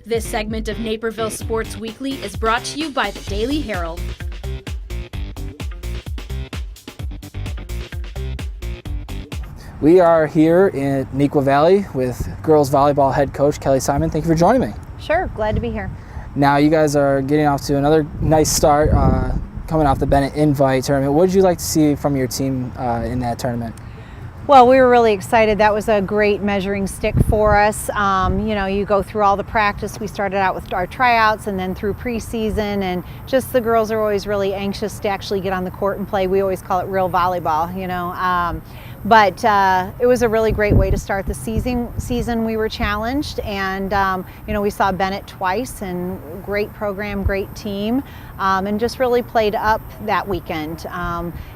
This segment of Naperville Sports Weekly is brought to you by the Daily Herald. We are here in Neuqua Valley with girls volleyball head coach Kelly Simon. Thank you for joining me. Sure, glad to be here. Now you guys are getting off to another nice start, coming off the Bennett Invite tournament. What did you like to see from your team in that tournament? Well, we were really excited. That was a great measuring stick for us. You go through all the practice. We started out with our tryouts and then through preseason, and just the girls are always really anxious to actually get on the court and play. We always call it real volleyball, But it was a really great way to start the season. We were challenged, and we saw Bennett twice, and great program, great team, and just really played up that weekend.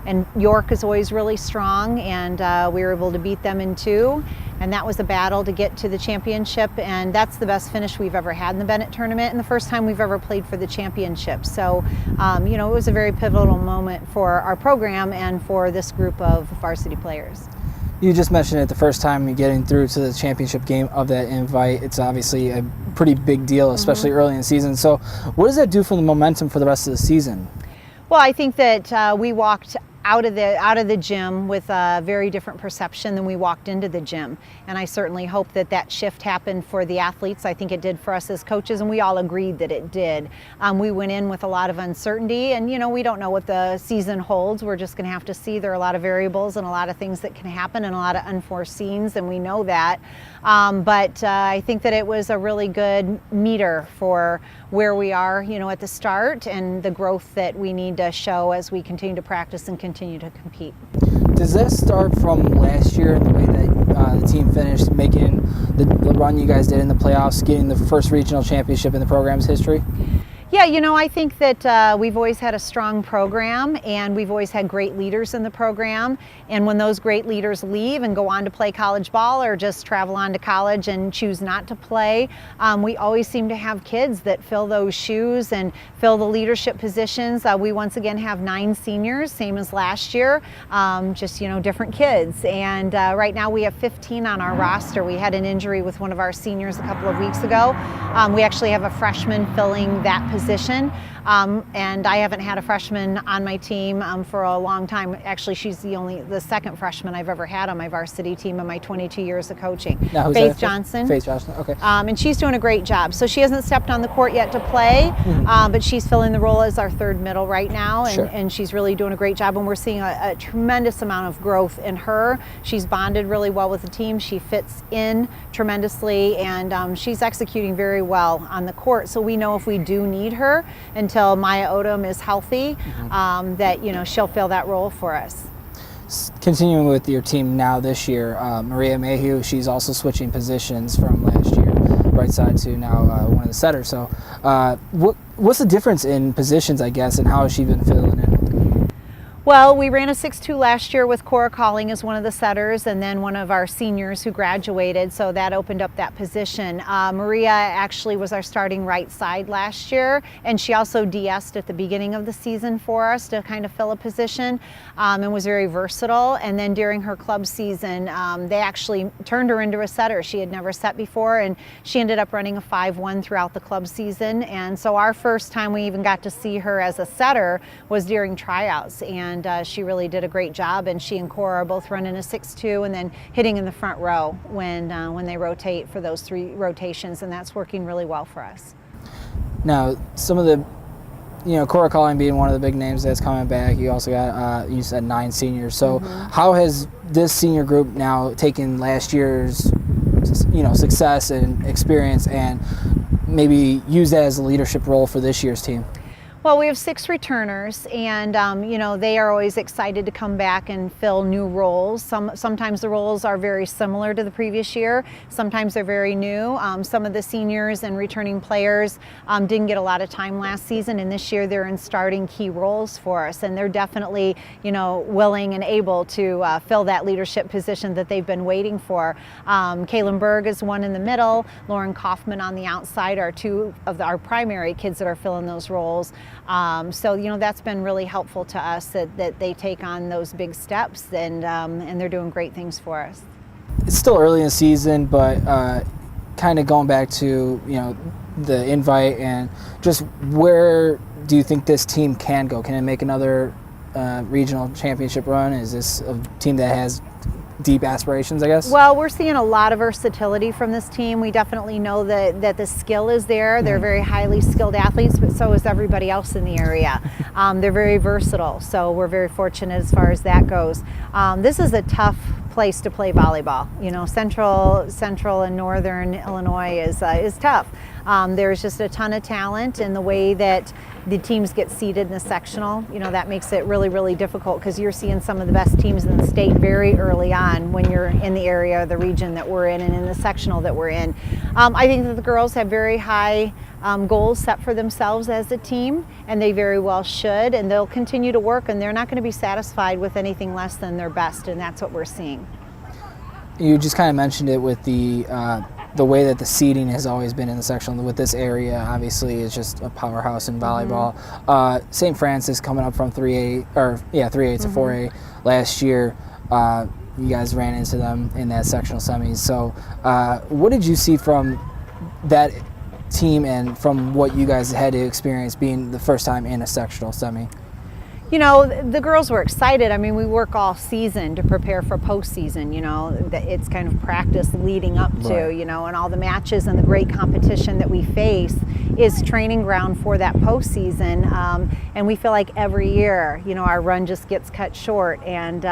And York is always really strong, and we were able to beat them in 2. And that was a battle to get to the championship, and that's the best finish we've ever had in the Bennett tournament, and the first time we've ever played for the championship. So, it was a very pivotal moment for our program and for this group of varsity players. You just mentioned it, the first time you're getting through to the championship game of that invite. It's obviously a pretty big deal, especially early in the season. So what does that do for the momentum for the rest of the season? Well, I think that we walked out of the gym with a very different perception than we walked into the gym, and I certainly hope that that shift happened for the athletes. I think it did for us as coaches, and we all agreed that it did. We went in with a lot of uncertainty, and we don't know what the season holds. We're just going to have to see. There are a lot of variables and a lot of things that can happen and a lot of unforeseens, and we know that. But I think that it was a really good meter for where we are, at the start, and the growth that we need to show as we continue to practice and continue to compete. Does that start from last year and the way that the team finished, making the run you guys did in the playoffs, getting the first regional championship in the program's history? Yeah, I think that we've always had a strong program, and we've always had great leaders in the program. And when those great leaders leave and go on to play college ball or just travel on to college and choose not to play, we always seem to have kids that fill those shoes and fill the leadership positions. We once again have 9 seniors, same as last year, just different kids. And right now we have 15 on our roster. We had an injury with one of our seniors a couple of weeks ago. We actually have a freshman filling that position. And I haven't had a freshman on my team for a long time. Actually, she's the second freshman I've ever had on my varsity team in my 22 years of coaching. Now, Faith Johnson. Faith Johnson, okay. And she's doing a great job. So she hasn't stepped on the court yet to play, but she's filling the role as our third middle right now, and she's really doing a great job, and we're seeing a tremendous amount of growth in her. She's bonded really well with the team. She fits in tremendously, and she's executing very well on the court. So we know if we do need her until Maya Odom is healthy, that she'll fill that role for us. Continuing with your team now this year, Maria Mayhew, she's also switching positions from last year, right side to now one of the setters. So what's the difference in positions, I guess, and how has she been filling in? Well, we ran a 6-2 last year with Cora Calling as one of the setters, and then one of our seniors who graduated, so that opened up that position. Maria actually was our starting right side last year, and she also DS'd at the beginning of the season for us to kind of fill a position, and was very versatile. And then during her club season, they actually turned her into a setter. She had never set before, and she ended up running a 5-1 throughout the club season. And so our first time we even got to see her as a setter was during tryouts, and she really did a great job, and she and Cora are both running a 6-2 and then hitting in the front row when they rotate for those 3 rotations, and that's working really well for us. Now, some of the, Cora Calling being one of the big names that's coming back, you also got, you said 9 seniors. So how has this senior group now taken last year's, success and experience and maybe use that as a leadership role for this year's team? Well, we have 6 returners, and they are always excited to come back and fill new roles. Sometimes the roles are very similar to the previous year. Sometimes they're very new. Some of the seniors and returning players didn't get a lot of time last season, and this year they're in starting key roles for us, and they're definitely willing and able to fill that leadership position that they've been waiting for. Kaylin Berg is one in the middle. Lauren Kaufman on the outside are 2 of our primary kids that are filling those roles. So that's been really helpful to us that they take on those big steps, and they're doing great things for us. It's still early in the season, but kind of going back to the invite, and just where do you think this team can go? Can it make another regional championship run? Is this a team that has deep aspirations, I guess? Well, we're seeing a lot of versatility from this team. We definitely know that the skill is there. They're very highly skilled athletes, but so is everybody else in the area. They're very versatile, so we're very fortunate as far as that goes. This is a tough place to play volleyball. You know, central and northern Illinois is tough. There's just a ton of talent, and the way that the teams get seeded in the sectional, you know, that makes it really, really difficult, because you're seeing some of the best teams in the state very early on when you're in the area or the region that we're in and in the sectional that we're in. I think that the girls have very high goals set for themselves as a team, and they very well should, and they'll continue to work, and they're not going to be satisfied with anything less than their best, and that's what we're seeing. You just kind of mentioned it with the way that the seeding has always been in the sectional. With this area, obviously, is just a powerhouse in volleyball. St. Francis coming up from 3A to 4A last year. You guys ran into them in that sectional semis. So, what did you see from that team and from what you guys had to experience being the first time in a sectional semi? You know, the girls were excited. I mean, we work all season to prepare for postseason, you know. It's kind of practice leading up to, you know, and all the matches and the great competition that we face is training ground for that postseason. And we feel like every year, you know, our run just gets cut short. And,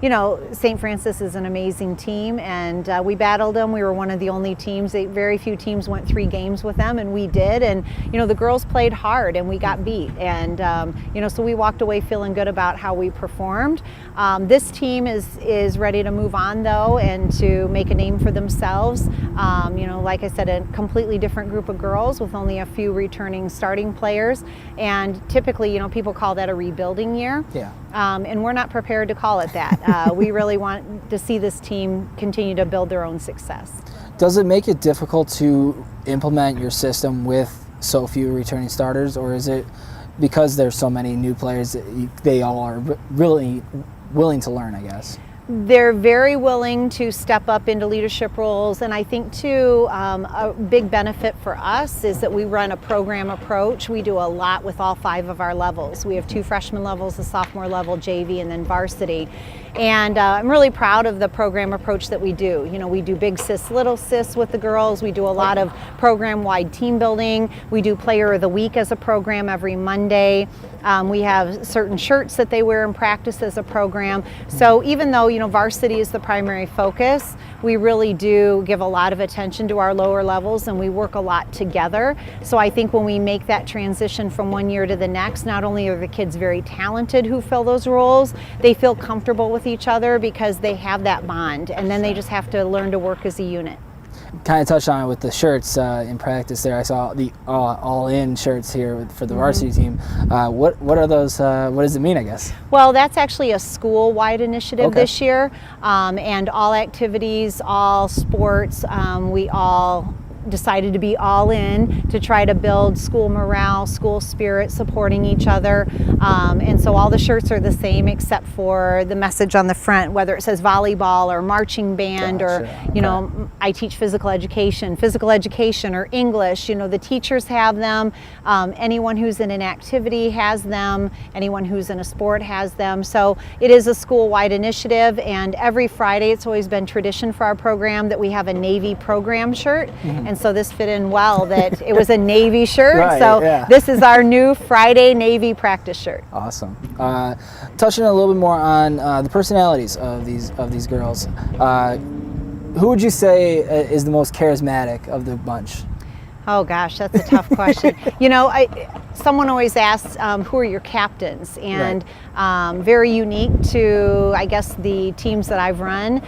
you know, St. Francis is an amazing team, and we battled them. We were one of the only teams. Very few teams went 3 games with them, and we did. And, you know, the girls played hard, and we got beat. And, you know, so we walked away feeling good about how we performed. This team is ready to move on, though, and to make a name for themselves. You know, like I said, a completely different group of girls with only a few returning starting players. And typically, you know, people call that a rebuilding year. Yeah. And we're not prepared to call it that. We really want to see this team continue to build their own success. Does it make it difficult to implement your system with so few returning starters, or is it because there's so many new players that they all are really willing to learn, I guess? They're very willing to step up into leadership roles, and I think too a big benefit for us is that we run a program approach. We do a lot with all 5 of our levels. We have 2 freshman levels, a sophomore level, JV, and then varsity. And I'm really proud of the program approach that we do. You know, we do big sis, little sis with the girls. We do a lot of program-wide team building. We do Player of the Week as a program every Monday. We have certain shirts that they wear in practice as a program. So even though, you know, varsity is the primary focus, we really do give a lot of attention to our lower levels, and we work a lot together. So I think when we make that transition from one year to the next, not only are the kids very talented who fill those roles, they feel comfortable with each other because they have that bond, and then they just have to learn to work as a unit. Kind of touched on it with the shirts in practice there. I saw the all-in shirts here for the varsity team. What are those? What does it mean, I guess? Well, that's actually a school-wide initiative this year, and all activities, all sports, we all decided to be all in to try to build school morale, school spirit, supporting each other. And so all the shirts are the same except for the message on the front, whether it says volleyball or marching band or, you know, I teach physical education or English. You know, the teachers have them. Anyone who's in an activity has them. Anyone who's in a sport has them. So it is a school-wide initiative, and every Friday it's always been tradition for our program that we have a Navy program shirt. And so this fit in well that it was a Navy shirt. This is our new Friday Navy practice shirt. Awesome. Touching a little bit more on the personalities of these girls. Who would you say is the most charismatic of the bunch? Oh gosh, that's a tough question. You know, someone always asks, who are your captains? And very unique to, I guess, the teams that I've run.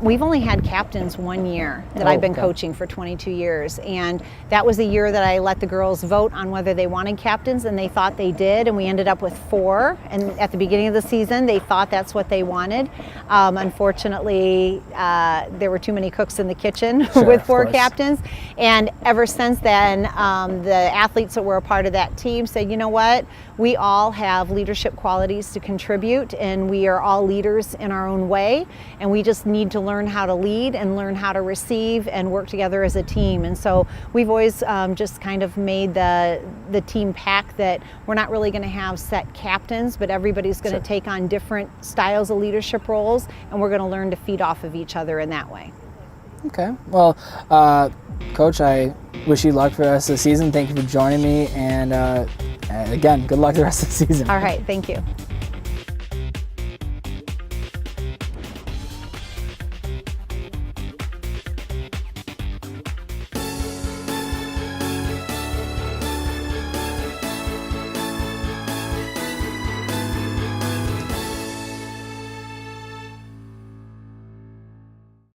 We've only had captains 1 year that I've been coaching for 22 years. And that was the year that I let the girls vote on whether they wanted captains, and they thought they did. And we ended up with 4. And at the beginning of the season, they thought that's what they wanted. Unfortunately, there were too many cooks in the kitchen with 4 captains. And ever since since then, the athletes that were a part of that team said, you know what, we all have leadership qualities to contribute, and we are all leaders in our own way, and we just need to learn how to lead and learn how to receive and work together as a team. And so we've always just kind of made the team pack that we're not really going to have set captains, but everybody's going to take on different styles of leadership roles, and we're going to learn to feed off of each other in that way. Okay. Well, Coach, I wish you luck for the rest of the season. Thank you for joining me, and again, good luck the rest of the season. All right, thank you.